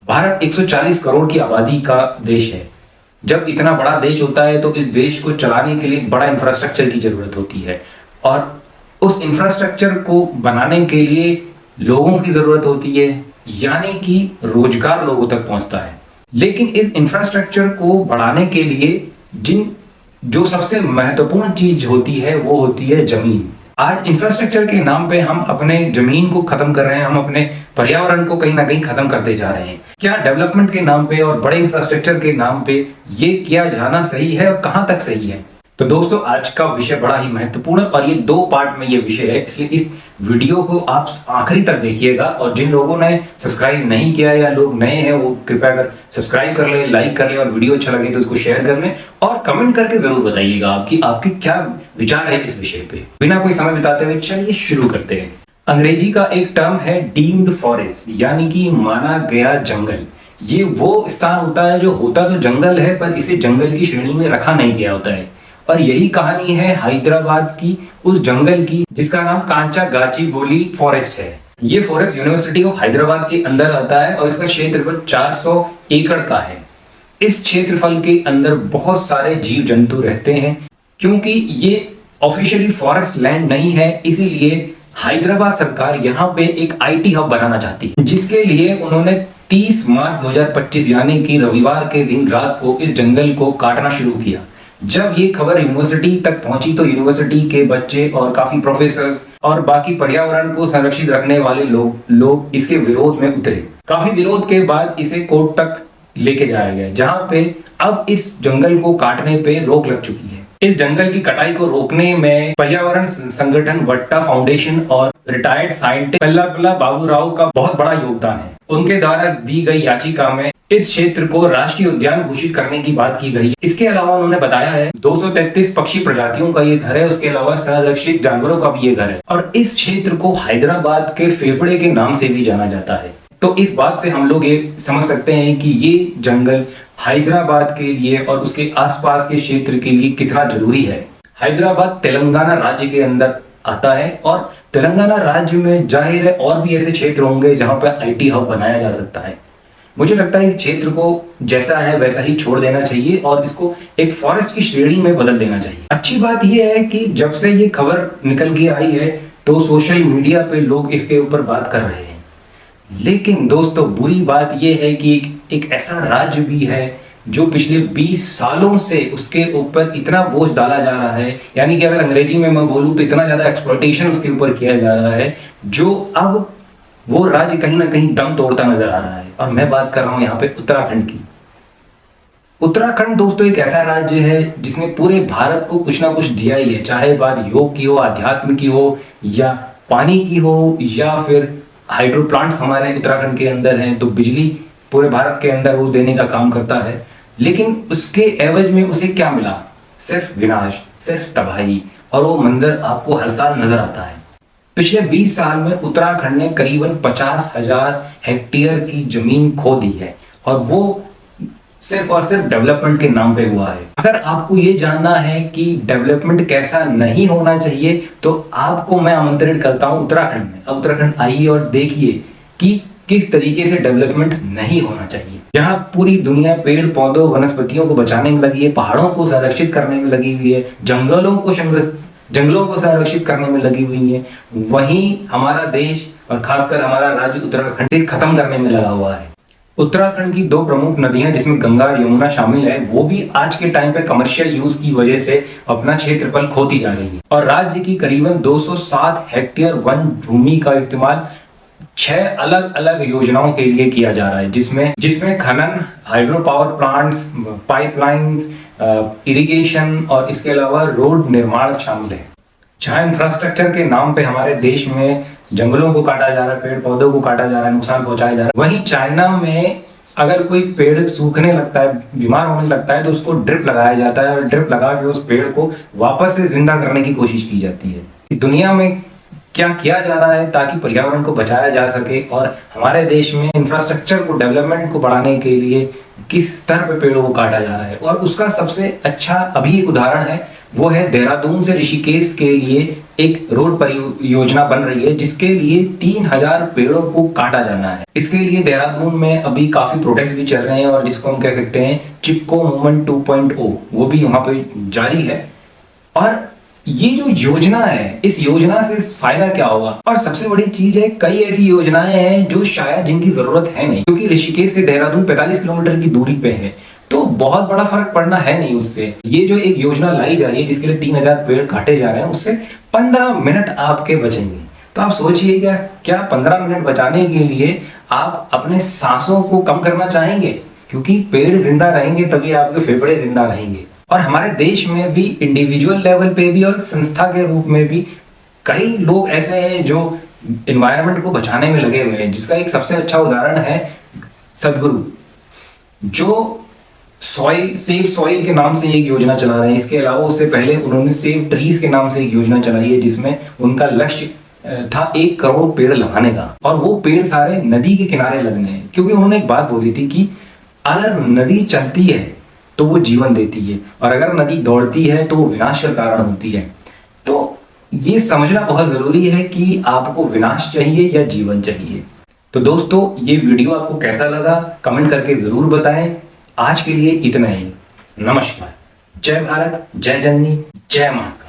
भारत 140 करोड़ की आबादी का देश है। जब इतना बड़ा देश होता है तो इस देश को चलाने के लिए बड़ा इंफ्रास्ट्रक्चर की जरूरत होती है और उस इंफ्रास्ट्रक्चर को बनाने के लिए लोगों की जरूरत होती है, यानी कि रोजगार लोगों तक पहुंचता है। लेकिन इस इंफ्रास्ट्रक्चर को बढ़ाने के लिए जो सबसे महत्वपूर्ण चीज होती है वो होती है जमीन। आज इंफ्रास्ट्रक्चर के नाम पे हम अपने जमीन को खत्म कर रहे हैं, हम अपने पर्यावरण को कहीं ना कहीं खत्म करते जा रहे हैं। क्या डेवलपमेंट के नाम पे और बड़े इंफ्रास्ट्रक्चर के नाम पे ये किया जाना सही है और कहां तक सही है? तो दोस्तों, आज का विषय बड़ा ही महत्वपूर्ण है और ये 2 पार्ट में ये विषय है, इसलिए इस वीडियो को आप आखिरी तक देखिएगा। और जिन लोगों ने सब्सक्राइब नहीं किया या लोग नए हैं वो कृपया कर सब्सक्राइब कर ले, लाइक कर ले और वीडियो अच्छा लगे तो उसको शेयर कर लें और कमेंट करके जरूर बताइएगा आपके क्या विचार है इस विषय पे। बिना कोई समय बिताते हुए चलिए शुरू करते हैं। अंग्रेजी का एक टर्म है डीम्ड फॉरेस्ट, यानी कि माना गया जंगल। ये वो स्थान होता है जो होता तो जंगल है पर इसे जंगल की श्रेणी में रखा नहीं गया होता है। और यही कहानी है हैदराबाद की उस जंगल की जिसका नाम कांचागाचिबोली फॉरेस्ट है। ये फॉरेस्ट यूनिवर्सिटी ऑफ हैदराबाद के अंदर आता है और इसका क्षेत्रफल 400 एकड़ का है। इस क्षेत्रफल के अंदर बहुत सारे जीव जंतु रहते हैं। क्योंकि ये ऑफिशियली फॉरेस्ट लैंड नहीं है, इसीलिए हैदराबाद सरकार यहाँ पे एक IT हब बनाना चाहती है, जिसके लिए उन्होंने 30 मार्च 2025 यानी कि रविवार के दिन रात को इस जंगल को काटना शुरू किया। जब ये खबर यूनिवर्सिटी तक पहुंची तो यूनिवर्सिटी के बच्चे और काफी प्रोफेसर्स और बाकी पर्यावरण को संरक्षित रखने वाले लोग इसके विरोध में उतरे। काफी विरोध के बाद इसे कोर्ट तक लेके जाया गया, जहां पे अब इस जंगल को काटने पे रोक लग चुकी है। इस जंगल की कटाई को रोकने में पर्यावरण संगठन वट्टा फाउंडेशन और रिटायर्ड साइंटिस्ट कल्लापल्ला बाबूराव का बहुत बड़ा योगदान है। उनके द्वारा दी गई याचिका में इस क्षेत्र को राष्ट्रीय उद्यान घोषित करने की बात की गई। इसके अलावा उन्होंने बताया है 233 पक्षी प्रजातियों का ये घर है, उसके अलावा संरक्षित जानवरों का भी ये घर है और इस क्षेत्र को हैदराबाद के फेफड़े के नाम से भी जाना जाता है। तो इस बात से हम लोग ये समझ सकते हैं कि ये जंगल हैदराबाद के लिए और उसके आसपास के क्षेत्र के लिए कितना जरूरी है। हैदराबाद तेलंगाना राज्य के अंदर आता है और तेलंगाना राज्य में जाहिर है और भी ऐसे क्षेत्र होंगे जहां पर IT हब बनाया जा सकता है। मुझे लगता है इस क्षेत्र को जैसा है वैसा ही छोड़ देना चाहिए और इसको एक फॉरेस्ट की श्रेणी में बदल देना चाहिए। अच्छी बात यह है कि जब से ये खबर निकल के आई है तो सोशल मीडिया पे लोग इसके ऊपर बात कर रहे हैं। लेकिन दोस्तों, बुरी बात यह है कि एक ऐसा राज्य भी है जो पिछले 20 सालों से उसके ऊपर इतना बोझ डाला जा रहा है, यानी कि अगर अंग्रेजी में मैं बोलूं तो इतना ज्यादा एक्सप्लॉयटेशन उसके ऊपर किया जा रहा है, जो अब वो राज्य कहीं ना कहीं दम तोड़ता नजर आ रहा है। और मैं बात कर रहा हूं यहाँ पे उत्तराखंड की। उत्तराखंड दोस्तों एक ऐसा राज्य है जिसने पूरे भारत को कुछ ना कुछ दिया ही है, चाहे बात योग की हो, अध्यात्म की हो या पानी की हो या फिर हाइड्रो प्लांट्स हमारे उत्तराखंड के अंदर हैं, तो बिजली पूरे भारत के अंदर वो देने का काम करता है। लेकिन उसके एवज में उसे क्या मिला? सिर्फ विनाश, सिर्फ तबाही, और वो मंजर आपको हर साल नजर आता है। पिछले 20 साल में उत्तराखंड ने करीबन 50,000 हेक्टेयर की जमीन खो दी है और वो सिर्फ और सिर्फ डेवलपमेंट के नाम पे हुआ है। अगर आपको ये जानना है कि डेवलपमेंट कैसा नहीं होना चाहिए तो आपको मैं आमंत्रित करता हूं उत्तराखंड में। अब उत्तराखंड आइए और देखिए कि किस तरीके से डेवलपमेंट नहीं होना चाहिए। जहां पूरी दुनिया पेड़ पौधों वनस्पतियों को बचाने में लगी है, पहाड़ों को संरक्षित करने में लगी हुई है, जंगलों को संरक्षित करने में लगी हुई है, वहीं हमारा देश और खासकर हमारा राज्य उत्तराखंड से खत्म करने में लगा हुआ है। उत्तराखंड की 2 प्रमुख नदियां जिसमें गंगा और यमुना शामिल है, वो भी आज के टाइम पे कमर्शियल यूज की वजह से अपना क्षेत्रफल खोती जा रही है और राज्य की करीबन 207 हेक्टेयर वन भूमि का इस्तेमाल 6 अलग अलग योजनाओं के लिए किया जा रहा है, जिसमें खनन, hydro power plants, pipelines, irrigation और इसके अलावा रोड निर्माण शामिल है। जहां इंफ्रास्ट्रक्चर के नाम पे हमारे देश में जंगलों को काटा जा रहा है, पेड़ पौधों को काटा जा रहा है, नुकसान पहुंचाया जा रहा है, वहीं चाइना में अगर कोई पेड़ सूखने लगता है, बीमार होने लगता है तो उसको ड्रिप लगाया जाता है और ड्रिप लगा के उस पेड़ को वापस से जिंदा करने की कोशिश की जाती है। दुनिया में क्या किया जा रहा है ताकि पर्यावरण को बचाया जा सके और हमारे देश में इंफ्रास्ट्रक्चर को, डेवलपमेंट को बढ़ाने के लिए किस स्तर पे पेड़ों को काटा जा रहा है। और उसका सबसे अच्छा अभी एक उदाहरण है वो है देहरादून से ऋषिकेश के लिए एक रोड परियोजना बन रही है, जिसके लिए 3000 पेड़ों को काटा जाना है। इसके लिए देहरादून में अभी काफी प्रोटेस्ट भी चल रहे हैं और जिसको हम कह सकते हैं चिपको मूवमेंट 2.0, वो भी वहां पे जारी है। और ये जो योजना है, इस योजना से फायदा क्या होगा? और सबसे बड़ी चीज है, कई ऐसी योजनाएं हैं जो शायद जिनकी जरूरत है नहीं, क्योंकि ऋषिकेश से देहरादून 45 किलोमीटर की दूरी पे है, तो बहुत बड़ा फर्क पड़ना है नहीं उससे। ये जो एक योजना लाई जा रही है जिसके लिए 3000 पेड़ काटे जा रहे हैं, उससे 15 मिनट आपके बचेंगे। तो आप सोचिएगा, क्या 15 मिनट बचाने के लिए आप अपने सांसों को कम करना चाहेंगे? क्योंकि पेड़ जिंदा रहेंगे तभी आपके फेफड़े जिंदा रहेंगे। और हमारे देश में भी इंडिविजुअल लेवल पे भी और संस्था के रूप में भी कई लोग ऐसे हैं जो एनवायरनमेंट को बचाने में लगे हुए हैं, जिसका एक सबसे अच्छा उदाहरण है सदगुरु, जो सेव सॉइल के नाम से एक योजना चला रहे हैं। इसके अलावा उससे पहले उन्होंने सेव ट्रीज के नाम से एक योजना चलाई है, जिसमें उनका लक्ष्य था 1 करोड़ पेड़ लगाने का, और वो पेड़ सारे नदी के किनारे लगने हैं। क्योंकि उन्होंने एक बात बोली थी कि अगर नदी चलती है तो वो जीवन देती है, और अगर नदी दौड़ती है तो वो विनाश का कारण होती है। तो ये समझना बहुत जरूरी है कि आपको विनाश चाहिए या जीवन चाहिए। तो दोस्तों, ये वीडियो आपको कैसा लगा कमेंट करके जरूर बताएं। आज के लिए इतना ही। नमस्कार। जय भारत, जय जननी, जय महाकाल।